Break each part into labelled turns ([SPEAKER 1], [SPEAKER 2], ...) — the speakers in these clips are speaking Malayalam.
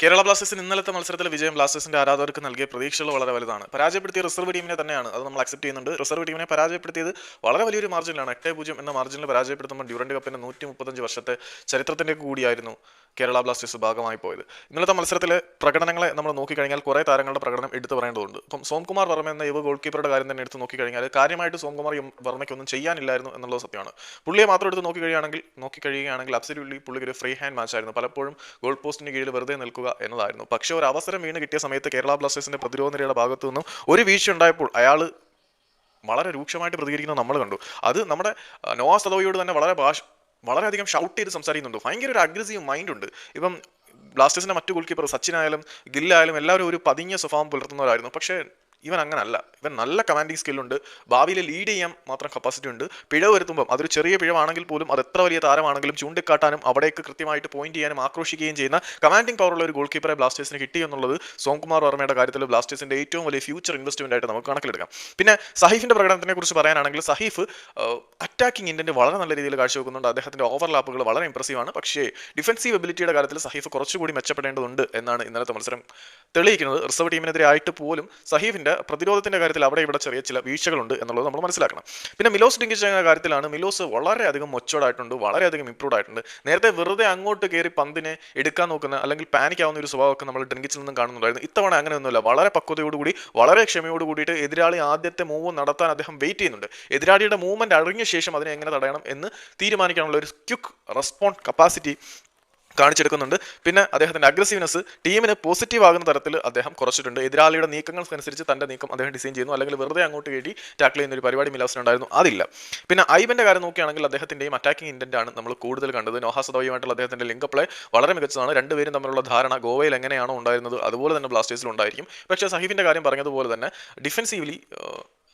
[SPEAKER 1] കേരള ബ്ലാസ്റ്റേഴ്സിന് ഇന്നലത്തെ മത്സരത്തിലെ വിജയം ബ്ലാസ്റ്റേഴ്സിന്റെ ആരാധകർക്ക് നൽകിയ പ്രതീക്ഷകൾ വളരെ വലുതാണ്. പരാജയപ്പെടുത്തിയ റിസർവ് ടീമിനെ തന്നെയാണ്, അത് നമ്മൾ അക്സെപ്റ്റ് ചെയ്യുന്നുണ്ട്. റിസർവ് ടീമിനെ പരാജയപ്പെടുത്തിയത് വളരെ വലിയൊരു മാർജിനിലാണ്. 8-0 എന്ന മാർജിനിൽ പരാജയപ്പെടുത്തുമ്പോൾ ഡ്യൂറന്റ് കപ്പിന്റെ 135 വർഷത്തെ ചരിത്രത്തിന്റെ കൂടിയായിരുന്നു കേരള ബ്ലാസ്റ്റേഴ്സ് ഭാഗമായി പോയത്. ഇന്നലത്തെ മത്സരത്തിലെ പ്രകടനങ്ങളെ നമ്മൾ നോക്കിക്കഴിഞ്ഞാൽ കുറേ താരങ്ങളുടെ പ്രകടനം എടുത്തു പറയേണ്ടതുണ്ട്. ഇപ്പം സോംകുമാർ വർമ്മ എന്ന യുവ ഗോൾ കീപ്പറുടെ കാര്യം തന്നെ എടുത്ത് നോക്കിക്കഴിഞ്ഞാൽ കാര്യമായിട്ട് സോംകുമാർ വർമ്മയ്ക്കൊന്നും ചെയ്യാനില്ലായിരുന്നു എന്നുള്ളത് സത്യമാണ്. പുള്ളിയെ മാത്രം എടുത്ത് നോക്കിക്കഴിയുകയാണെങ്കിൽ അബ്സല്യൂട്ട്ലി പുള്ളിക്ക് ഒരു ഫ്രീ ഹാൻഡ് മാച്ച് ആയിരുന്നു. പലപ്പോഴും ഗോൾ പോസ്റ്റിന് കീഴിൽ വെറുതെ നിൽക്കുക എന്നതായിരുന്നു. പക്ഷേ ഒരു അവസരം വീണ് കിട്ടിയ സമയത്ത് കേരള ബ്ലാസ്റ്റേഴ്സിന്റെ പ്രതിരോധ നിരയുടെ ഭാഗത്തു നിന്നും ഒരു വീഴ്ച ഉണ്ടായപ്പോൾ അയാൾ വളരെ രൂക്ഷമായിട്ട് പ്രതികരിക്കുന്നത് നമ്മൾ കണ്ടു. അത് നമ്മുടെ നോവാ സദോയോട് തന്നെ വളരെയധികം ഷൗട്ട് ചെയ്ത് സംസാരിക്കുന്നുണ്ട്. ഭയങ്കര ഒരു അഗ്രസീവ് മൈൻഡ് ഉണ്ട്. ഇപ്പം ബ്ലാസ്റ്റേഴ്സിന്റെ മറ്റു ഗോൾ കീപ്പർ സച്ചിനായാലും ഗില്ലായാലും എല്ലാവരും ഒരു പതിഞ്ഞ സ്വഭാവം പുലർത്തുന്നവരായിരുന്നു. പക്ഷേ ഇവൻ അങ്ങനല്ല. ഇവൻ നല്ല കമാൻഡിങ് സ്കില്ലുണ്ട്, ഭാവിയിൽ ലീഡ് ചെയ്യാൻ മാത്രം കപ്പാസിറ്റി ഉണ്ട്. പിഴവ് വരുത്തുമ്പം അതൊരു ചെറിയ പിഴവാണെങ്കിൽ പോലും അത് എത്ര വലിയ താരമാണെങ്കിലും ചൂണ്ടിക്കാട്ടാനും അവിടേക്ക് കൃത്യമായിട്ട് പോയിന്റ് ചെയ്യാനും ആക്രോശിക്കുകയും ചെയ്യുന്ന കമാൻഡിങ് പവറുള്ള ഒരു ഗോൾ കീപ്പറെ ബ്ലാസ്റ്റേഴ്സിന് കിട്ടി എന്നുള്ളത് സോംകുമാർ വർമ്മയുടെ കാര്യത്തിൽ ബ്ലാസ്റ്റേഴ്സിന്റെ ഏറ്റവും വലിയ ഫ്യൂച്ചർ ഇൻവെസ്റ്റ്മെന്റ് ആയിട്ട് നമുക്ക് കണക്കിലെടുക്കാം. പിന്നെ സഹീഫിന്റെ പ്രകടനത്തിനെ കുറിച്ച് പറയാനാണെങ്കിൽ സഹീഫ് അറ്റാക്കിംഗ് ഇന്റന്റ് വളരെ നല്ല രീതിയിൽ കാഴ്ചവെക്കുന്നുണ്ട്. അദ്ദേഹത്തിന്റെ ഓവർലാപ്പുകൾ വളരെ ഇംപ്രസീവ് ആണ്. പക്ഷേ ഡിഫൻസീവ് എബിലിറ്റിയുടെ കാര്യത്തിൽ സഹീഫ് കുറച്ചുകൂടി മെച്ചപ്പെടേണ്ടതുണ്ട് എന്നാണ് ഇന്നലത്തെ മത്സരം തെളിയിക്കുന്നത്. റിസർവ് ടീമിനെതിരെ ആയിട്ട് പോലും സഹീഫിന്റെ പ്രതിരോധത്തിന്റെ കാര്യത്തിൽ അവിടെ ഇവിടെ ചെറിയ ചില വീഴ്ചകളുണ്ട് എന്നുള്ളത് നമ്മൾ മനസ്സിലാക്കണം. പിന്നെ മിലോസ് ഡിങ്കിച്ചിന്റെ കാര്യത്തിലാണ് മിലോസ് വളരെയധികം മൊച്ചോർഡായിട്ടുണ്ട്, വളരെയധികം ഇംപ്രൂവ് ആയിട്ടുണ്ട്. നേരത്തെ വെറുതെ അങ്ങോട്ട് കയറി പന്തിനെ എടുക്കാൻ നോക്കുന്ന അല്ലെങ്കിൽ പാനിക് ആവുന്ന ഒരു സ്വഭാവമൊക്കെ നമ്മൾ ഡ്രിങ്കിച്ചിൽ നിന്നും കാണുന്നുണ്ടായിരുന്നു. ഇത്തവണ അങ്ങനെയൊന്നുമില്ല. വളരെ പക്വതയോടുകൂടി വളരെ ക്ഷമയോട് കൂടിയിട്ട് എതിരാളി ആദ്യത്തെ മൂവ് നടത്താൻ അദ്ദേഹം വെയിറ്റ് ചെയ്യുന്നുണ്ട്. എതിരാളിയുടെ മൂവ്മെന്റ് അറിഞ്ഞ ശേഷം അതിനെ എങ്ങനെ തടയണം എന്ന് തീരുമാനിക്കാനുള്ള ഒരു ക്വിക്ക് റെസ്പോണ്ട് കപ്പാസിറ്റി കാണിച്ചെടുക്കുന്നുണ്ട്. പിന്നെ അദ്ദേഹത്തിന്റെ അഗ്രസീവ്നെസ് ടീമിന് പോസിറ്റീവ് ആകുന്ന തരത്തിൽ അദ്ദേഹം കുറച്ചിട്ടുണ്ട്. എതിരാളിയുടെ നീക്കങ്ങൾക്കനുസരിച്ച് തന്റെ നീക്കം അദ്ദേഹം ഡിസൈൻ ചെയ്യുന്നു. അല്ലെങ്കിൽ വെറുതെ അങ്ങോട്ട് കയറ്റി ടാക്കിൾ ചെയ്യുന്ന ഒരു പരിപാടി മിലാസിനുണ്ടായിരുന്നു, അതില്ല. പിന്നെ ഐബന്റെ കാര്യം നോക്കുകയാണെങ്കിൽ അദ്ദേഹത്തിന്റെയും അറ്റാക്കിംഗ് ഇന്റന്റ് ആണ് നമ്മൾ കൂടുതൽ കണ്ടത്. നോഹാ സദോയുമായിട്ടുള്ള അദ്ദേഹത്തിന്റെ ലിങ്ക് പ്ലേ വളരെ മികച്ചതാണ്. രണ്ടുപേരും തമ്മിലുള്ള ധാരണ ഗോവയിൽ എങ്ങനെയാണോ ഉണ്ടായിരുന്നത് അതുപോലെ തന്നെ ബ്ലാസ്റ്റേഴ്സിൽ ഉണ്ടായിരിക്കും. പക്ഷേ സഹീഫിന്റെ കാര്യം പറഞ്ഞതുപോലെ തന്നെ ഡിഫൻസീവ്ലി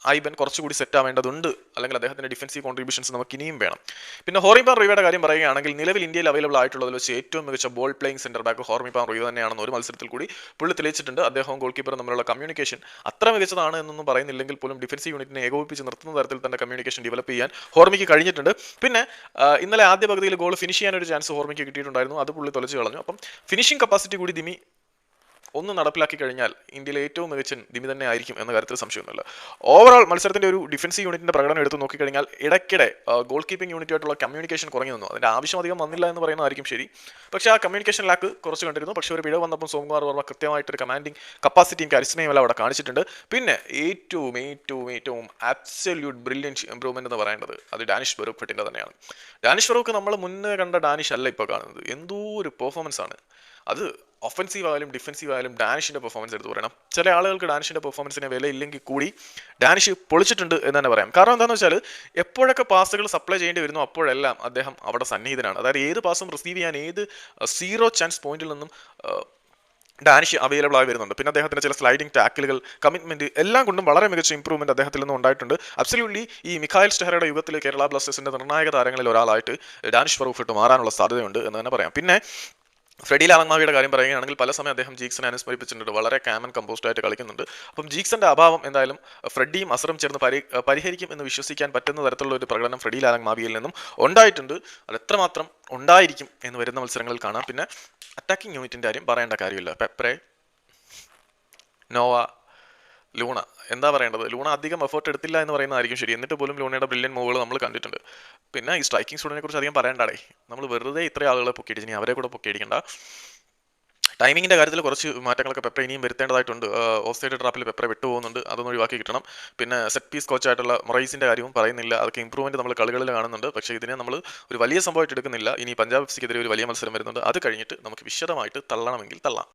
[SPEAKER 1] ഐബൻ കുറച്ചുകൂടി സെറ്റ് ആവേണ്ടതുണ്ട്. അല്ലെങ്കിൽ അദ്ദേഹത്തിന്റെ ഡിഫൻസീവ് കോൺട്രിബ്യൂഷൻസ് നമുക്ക് ഇനിയും വേണം. പിന്നെ ഹോർമിപ്പാൻ റീവയുടെ കാര്യം പറയുകയാണെങ്കിൽ നിലവിൽ ഇന്ത്യയിൽ അവൈലബിൾ ആയിട്ടുള്ളതിൽ വെച്ച് ഏറ്റവും മികച്ച ball playing centre back Hormipam Ruivah തന്നെയാണെന്ന് ഒരു മത്സരത്തിൽ കൂടി പുള്ളി തെളിയിച്ചിട്ടുണ്ട്. അദ്ദേഹവും ഗോൾ കീപ്പറും തമ്മിലുള്ള കമ്മ്യൂണിക്കേഷൻ അത്ര മികച്ചതാണ് എന്നൊന്നും പറയുന്നില്ലെങ്കിൽ പോലും ഡിഫൻസീവ് യൂണിറ്റിനെ ഏകോപിപ്പിച്ച് നിർത്തുന്ന തരത്തിൽ തന്നെ കമ്മ്യൂണിക്കേഷൻ ഡെവലപ്പ് ചെയ്യാൻ ഹോർമിക്ക് കഴിഞ്ഞിട്ടുണ്ട്. പിന്നെ ഇന്നലെ ആദ്യ പകുതിയിൽ ഗോൾ ഫിനിഷ് ചെയ്യാൻ ഒരു ചാൻസ് ഹോർമിക്ക് കിട്ടിയിട്ടുണ്ടായിരുന്നു, അത് പുള്ളി തൊലച്ചു കളഞ്ഞു. അപ്പം ഫിനിഷിംഗ് കപ്പാസിറ്റി കൂടി ദിമി ഒന്ന് നടപ്പിലാക്കി കഴിഞ്ഞാൽ ഇന്ത്യയിലെ ഏറ്റവും മികച്ച ദിമി തന്നെ ആയിരിക്കും എന്ന കാര്യത്തിൽ സംശയമൊന്നുമില്ല. ഓവറോൾ മത്സരത്തിന്റെ ഒരു ഡിഫൻസീവ് യൂണിറ്റിന്റെ പ്രകടനം എടുത്ത് നോക്കിക്കഴിഞ്ഞാൽ ഇടയ്ക്കിടെ ഗോൾ കീപ്പിംഗ് യൂണിറ്റുമായിട്ടുള്ള കമ്മ്യൂണിക്കേഷൻ കുറഞ്ഞു നിന്നു. അതിന്റെ ആവശ്യം അധികം വന്നില്ല എന്ന് പറയുന്നതായിരിക്കും ശരി. പക്ഷേ ആ കമ്മ്യൂണിക്കേഷൻ ലാക്ക് കുറച്ച് കണ്ടിരുന്നു. പക്ഷേ ഒരു പിഴവ് വന്നപ്പോൾ സോംകുമാർ വർമ്മ കൃത്യമായിട്ടൊരു കമാൻഡിങ് കപ്പാസിറ്റിയും കരിസ്മയും എല്ലാം അവിടെ കാണിച്ചിട്ടുണ്ട്. പിന്നെ ഏറ്റവും ആബ്സല്യൂട്ട് ബ്രില്യൻറ്റ് ഇംപ്രൂവ്മെന്റ് എന്ന് പറയേണ്ടത് അത് ഡാനിഷ് ബറൂഖട്ടിന്റെ തന്നെയാണ്. ഡാനിഷ് ബറൂഖ് നമ്മൾ മുന്നേ കണ്ട ഡാനിഷ് അല്ല ഇപ്പോൾ കാണുന്നത്. എന്തോ ഒരു പെർഫോമൻസ് ആണ് അത്. ഒഫൻസീവ് ആയാലും ഡിഫൻസീവ് ആയാലും ഡാനിഷിന്റെ പെർഫോമൻസ് എടുത്ത് പറയണം. ചില ആളുകൾക്ക് ഡാനിഷിന്റെ പെർഫോമൻസിന് വില ഇല്ലെങ്കിൽ കൂടി ഡാനിഷ് പൊളിച്ചിട്ടുണ്ട് എന്ന് തന്നെ പറയാം. കാരണം എന്താണെന്ന് വെച്ചാൽ എപ്പോഴൊക്കെ പാസുകൾ സപ്ലൈ ചെയ്യേണ്ടി വരുന്നു അപ്പോഴെല്ലാം അദ്ദേഹം അവിടെ സന്നിഹിതനാണ്. അതായത് ഏത് പാസും റിസീവ് ചെയ്യാൻ ഏത് സീറോ ചാൻസ് പോയിന്റിൽ നിന്നും ഡാനിഷ് അവൈലബിൾ ആയി വരുന്നുണ്ട്. പിന്നെ അദ്ദേഹത്തിന്റെ ചില സ്ലൈഡിംഗ് ടാക്കിലുകൾ, കമ്മിറ്റ്മെന്റ് എല്ലാം കൊണ്ടും വളരെ മികച്ച ഇംപ്രൂവ്മെന്റ് അദ്ദേഹത്തിൽ നിന്നും ഉണ്ടായിട്ടുണ്ട്. അബ്സല്യൂട്ട്ലി ഈ മിഖായൽ സ്റ്റെഹറയുടെ യുഗത്തിൽ കേരള ബ്ലാസ്റ്റേഴ്സിന്റെ നിർണായക താരങ്ങളിൽ ഒരാളായിട്ട് ഡാനിഷ് ബറൂഖട്ട് മാറാനുള്ള സാധ്യതയുണ്ട് എന്ന് തന്നെ പറയാം. പിന്നെ ഫ്രെഡി ലാലങ്മാവിയുടെ കാര്യം പറയുകയാണെങ്കിൽ പല സമയം അദ്ദേഹം ജീക്സനെ അനുസ്മരിപ്പിച്ചിട്ടുണ്ട്. വളരെ കാം ആൻഡ് കമ്പോസ്ഡ് ആയിട്ട് കളിക്കുന്നുണ്ട്. അപ്പം ജീക്സന്റെ അഭാവം എന്തായാലും ഫ്രെഡിയും അസറും ചേർന്ന് പരിഹരിക്കും എന്ന് വിശ്വസിക്കാൻ പറ്റുന്ന തരത്തിലുള്ള ഒരു പ്രകടനം ഫ്രെഡി ലാലങ്മാവിയിൽ നിന്നും ഉണ്ടായിട്ടുണ്ട്. അത് എത്രമാത്രം ഉണ്ടായിരിക്കും എന്ന് വരുന്ന മത്സരങ്ങളിൽ കാണാം. പിന്നെ അറ്റാക്കിംഗ് യൂണിറ്റിന്റെ കാര്യം പറയേണ്ട കാര്യമില്ല. പെപ്രെ, നോവ, ലൂണ, എന്താ പറയേണ്ടത്, ലൂണ അധികം എഫേർട്ട് എടുത്തില്ല എന്ന് പറയുന്നതായിരിക്കും ശരി. എന്നിട്ട് പോലും ലൂണയുടെ ബ്രില്യൻ മൂവുകൾ നമ്മൾ കണ്ടിട്ടുണ്ട്. പിന്നെ ഈ സ്ട്രൈക്കിംഗ് സ്റ്റുഡിനെ കുറിച്ച് അധികം പറയണ്ടാടേ. നമ്മൾ വെറുതെ ഇത്ര ആളുകളെ പൊക്കിയിടിച്ച് അവരെ കൂടെ പൊക്കിയിടിക്കണ്ട. ടൈമിങ്ങിന്റെ കാര്യത്തിൽ കുറച്ച് മാറ്റങ്ങളൊക്കെ പെപ്ര ഇനിയും വരുത്തേണ്ടതായിട്ടുണ്ട്. ഓഫ് സൈഡ് ട്രാപ്പിൽ പെപ്ര വിട്ടുപോകുന്നുണ്ട്, അതൊന്നും ഒഴിവാക്കി കിട്ടണം. പിന്നെ സെറ്റ് പീസ് കോച്ചായിട്ടുള്ള മൊറൈസിന്റെ കാര്യവും പറയുന്നില്ല. അതൊക്കെ ഇംപ്രൂവ്മെന്റ് നമ്മൾ കളികളിൽ കാണുന്നുണ്ട്. പക്ഷേ ഇതിനെ നമ്മൾ ഒരു വലിയ സംഭവമായിട്ട് എടുക്കുന്നില്ല. ഇനി പഞ്ചാബ് എഫ് സിക്കെതിരെ ഒരു വലിയ മത്സരം വരുന്നുണ്ട്. അത് കഴിഞ്ഞിട്ട് നമുക്ക് വിശദമായിട്ട് തള്ളണമെങ്കിൽ തള്ളാം.